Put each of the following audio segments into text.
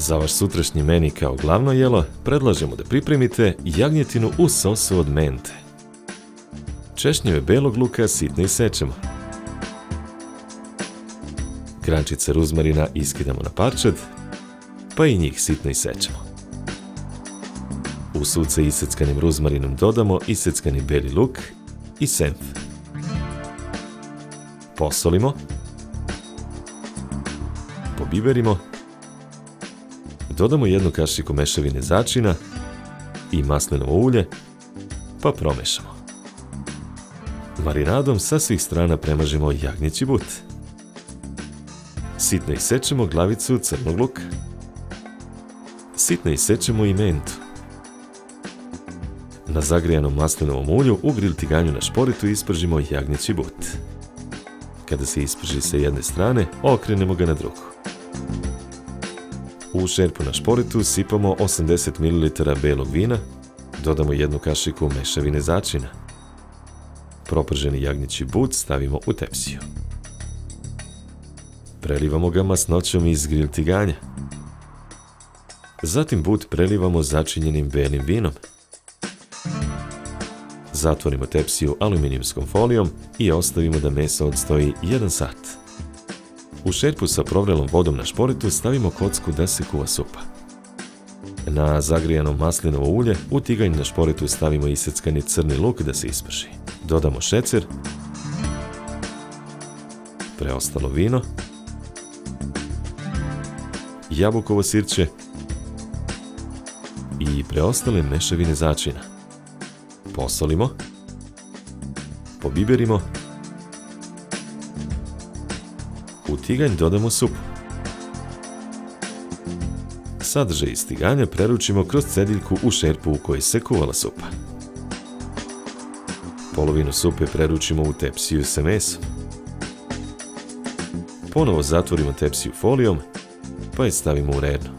Za vaš sutrašnji meni kao glavno jelo predlažemo da pripremite jagnjetinu u sosu od mente. Češnjeve belog luka sitno isečemo. Grančice ruzmarina iskidamo na parčad, pa i njih sitno isečemo. U suce iseckanim ruzmarinom dodamo iseckani beli luk i senf. Posolimo, pobiberimo, dodamo jednu kašiku mešavine začina i maslinovo ulje, pa promešamo. Marinadom sa svih strana premažemo jagnjeći but. Sitno isečemo glavicu crnog luka. Sitno isečemo i mentu. Na zagrijanom maslinovom ulju u grill tiganju na šporitu ispržimo jagnjeći but. Kada se isprži sa jedne strane, okrenemo ga na drugu. U šerpu na šporitu sipamo 80 ml belog vina, dodamo jednu kašiku mešavine začina. Proprženi jagnjeći but stavimo u tepsiju. Prelivamo ga masnoćom iz grill tiganja. Zatim but prelivamo začinjenim belim vinom. Zatvorimo tepsiju aluminijumskom folijom i ostavimo da meso odstoji 1 sat. U šerpu sa provrelom vodom na šporitu stavimo kocku da se kuva supa. Na zagrijano maslinovo ulje u tiganj na šporitu stavimo iseckani crni luk da se isprži. Dodamo šećer, preostalo vino, jabukovo sirće i preostale mešavine začina. Posolimo, pobiberimo, u tiganj dodamo supu. Sadržaj iz tiganja preručimo kroz cediljku u šerpu u kojoj se kuvala supa. Polovinu supe preručimo u tepsiju sa mesom. Ponovo zatvorimo tepsiju folijom, pa je stavimo u rednu.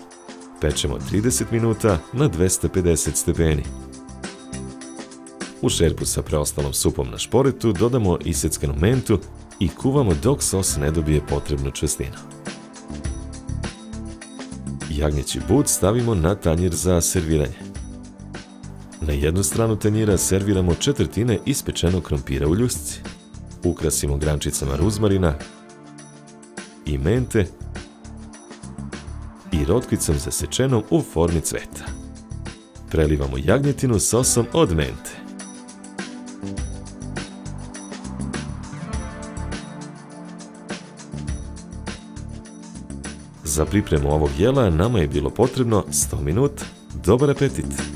Pečemo 30 minuta na 250 stepeni. U šerpu sa preostalom supom na šporetu dodamo iseckanu mentu i kuvamo dok sos ne dobije potrebnu čvrstinu. Jagnjeći but stavimo na tanjir za serviranje. Na jednu stranu tanjira serviramo četvrtine ispečenog krompira u ljusci. Ukrasimo grančicama ruzmarina i mente i rotkvicom zasečenom u formi cveta. Prelivamo jagnjetinu sosom od mente. Za pripremu ovog jela nama je bilo potrebno 100 minuta. Dobar apetit!